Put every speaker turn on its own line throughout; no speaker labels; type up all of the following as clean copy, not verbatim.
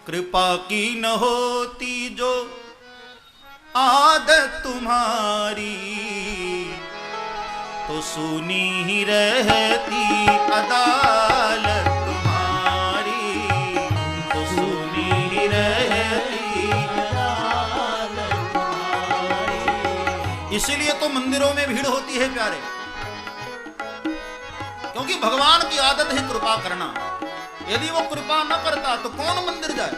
कृपा की न होती जो आदत तुम्हारी, तो सुनी ही रहती अदालत तुम्हारी, तो सुनी ही रहती अदालत तुम्हारी। इसीलिए तो मंदिरों में भीड़ होती है प्यारे, क्योंकि भगवान की आदत है कृपा करना। यदि वो कृपा न करता तो कौन मंदिर जाए।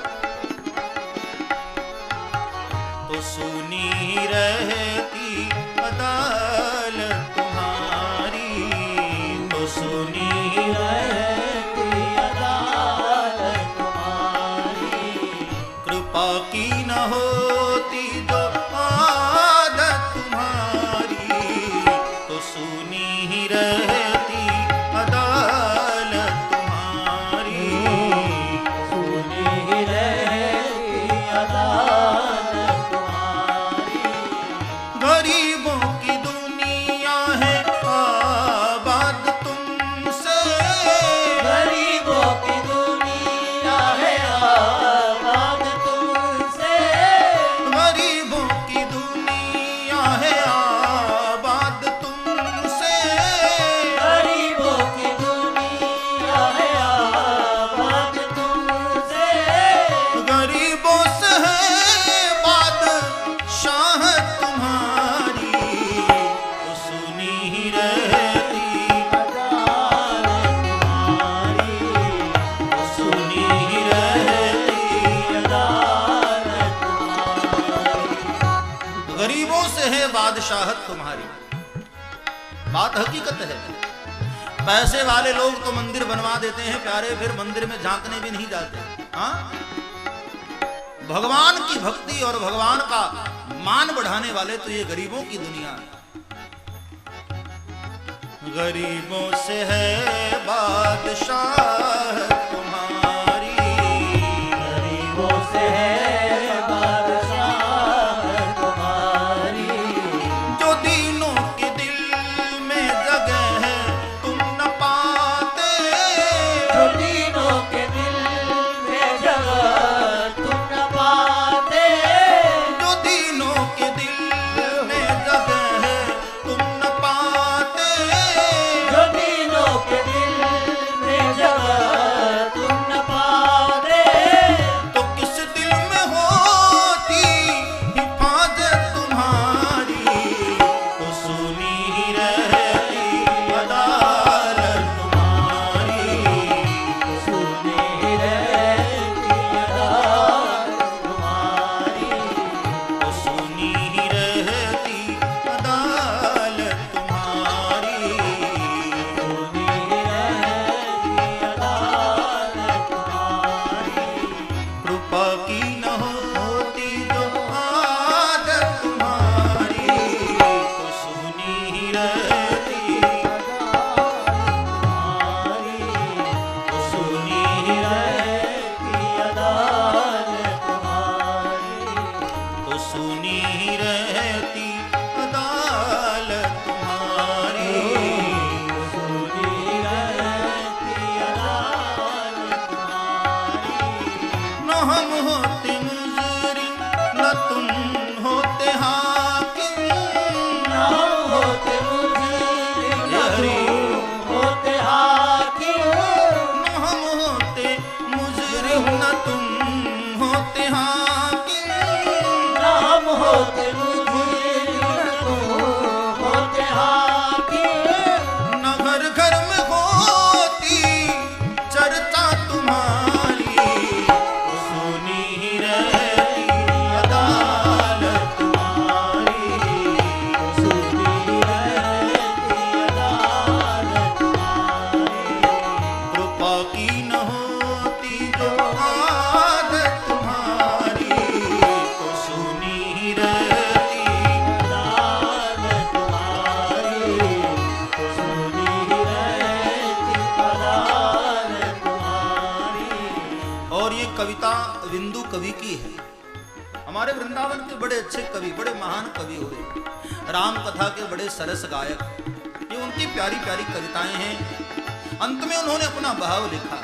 तो सुनी रहती अदालत तुम्हारी, तो सुनी रहती अदालत तुम्हारी। कृपा की न होती जो आदत तुम्हारी, तो सुनी ही रहती बादशाहत तुम्हारी। बात हकीकत है। पैसे वाले लोग तो मंदिर बनवा देते हैं प्यारे, फिर मंदिर में झांकने भी नहीं जाते। हाँ, भगवान की भक्ति और भगवान का मान बढ़ाने वाले तो ये गरीबों की दुनिया है। गरीबों से है बादशाहत तुम्हारी, गरीबों से है कवि की है। हमारे वृंदावन के बड़े अच्छे कवि, बड़े महान कवि हुए, राम कथा के बड़े सरस गायक। ये उनकी प्यारी प्यारी कविताएं हैं। अंत में उन्होंने अपना भाव लिखा।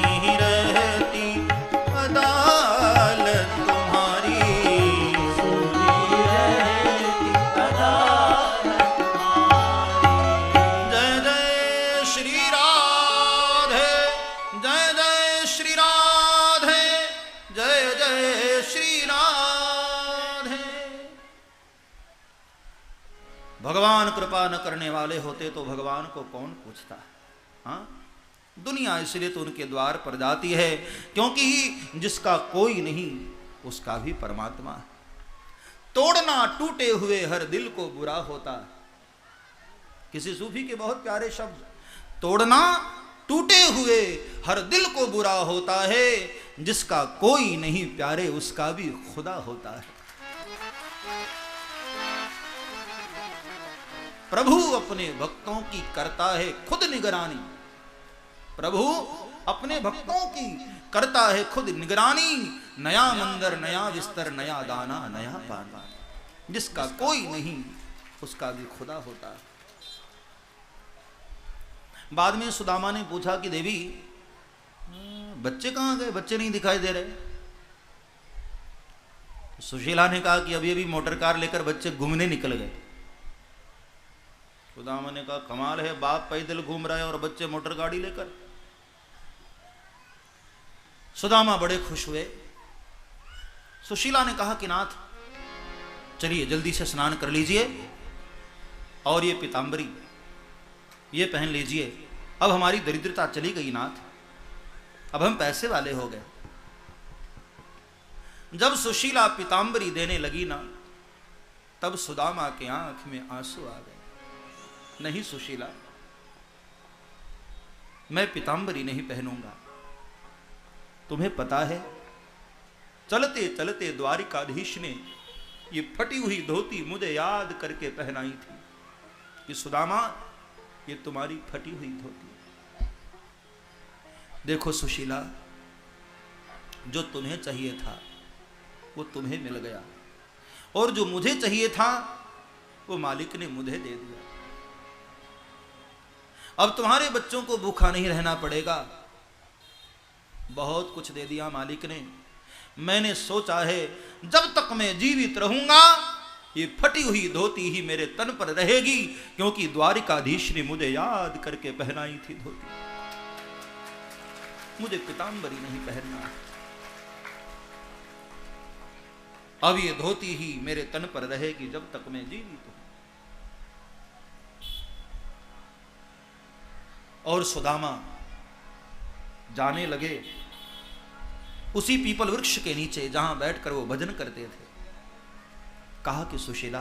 सुनी रहती अदालत तुम्हारी, सुनी रहती अदालत तुम्हारी। जय जय श्री राधे, जय जय श्री राधे, जय जय श्री राधे। भगवान कृपा न करने वाले होते तो भगवान को कौन पूछता। हाँ, दुनिया इसलिए तो उनके द्वार पर जाती है क्योंकि जिसका कोई नहीं उसका भी परमात्मा है। तोड़ना टूटे हुए हर दिल को बुरा होता। किसी सूफी के बहुत प्यारे शब्द, तोड़ना टूटे हुए हर दिल को बुरा होता है, जिसका कोई नहीं प्यारे उसका भी खुदा होता है। प्रभु अपने भक्तों की करता है खुद निगरानी, प्रभु अपने भक्तों की करता है खुद निगरानी। नया मंदिर, नया बिस्तर, नया दाना, नया पानी, जिसका कोई नहीं उसका भी खुदा होता है। बाद में सुदामा ने पूछा कि देवी बच्चे कहाँ गए, बच्चे नहीं दिखाई दे रहे। सुशीला ने कहा कि अभी अभी मोटर कार लेकर बच्चे घूमने निकल गए। सुदामा ने कहा कमाल है, बाप पैदल घूम रहा है और बच्चे मोटर गाड़ी लेकर। सुदामा बड़े खुश हुए। सुशीला ने कहा कि नाथ चलिए जल्दी से स्नान कर लीजिए और ये पीतांबरी ये पहन लीजिए, अब हमारी दरिद्रता चली गई नाथ, अब हम पैसे वाले हो गए। जब सुशीला पीतांबरी देने लगी ना, तब सुदामा के आंख में आंसू आ गए। नहीं सुशीला, मैं पीतांबरी नहीं पहनूंगा। तुम्हें पता है चलते चलते द्वारिकाधीश ने ये फटी हुई धोती मुझे याद करके पहनाई थी कि सुदामा ये तुम्हारी फटी हुई धोती। देखो सुशीला, जो तुम्हें चाहिए था वो तुम्हें मिल गया, और जो मुझे चाहिए था वो मालिक ने मुझे दे दिया। अब तुम्हारे बच्चों को भूखा नहीं रहना पड़ेगा। बहुत कुछ दे दिया मालिक ने। मैंने सोचा है जब तक मैं जीवित रहूंगा ये फटी हुई धोती ही मेरे तन पर रहेगी, क्योंकि द्वारिकाधीश ने मुझे याद करके पहनाई थी धोती। मुझे पीतांबरी नहीं पहनना, अब ये धोती ही मेरे तन पर रहेगी जब तक मैं जीवित हूं। और सुदामा जाने लगे उसी पीपल वृक्ष के नीचे जहां बैठकर वो भजन करते थे। कहा कि सुशीला,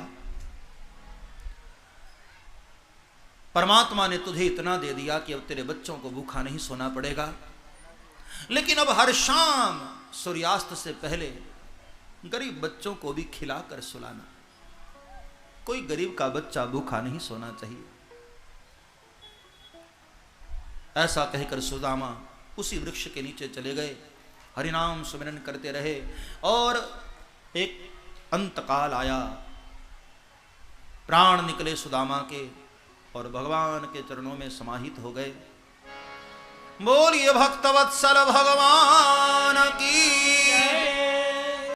परमात्मा ने तुझे इतना दे दिया कि अब तेरे बच्चों को भूखा नहीं सोना पड़ेगा, लेकिन अब हर शाम सूर्यास्त से पहले गरीब बच्चों को भी खिलाकर सुलाना। कोई गरीब का बच्चा भूखा नहीं सोना चाहिए। ऐसा कहकर सुदामा उसी वृक्ष के नीचे चले गए, हरिनाम सुमिरन करते रहे। और एक अंतकाल आया, प्राण निकले सुदामा के और भगवान के चरणों में समाहित हो गए। बोलिए भक्तवत्सल भगवान की।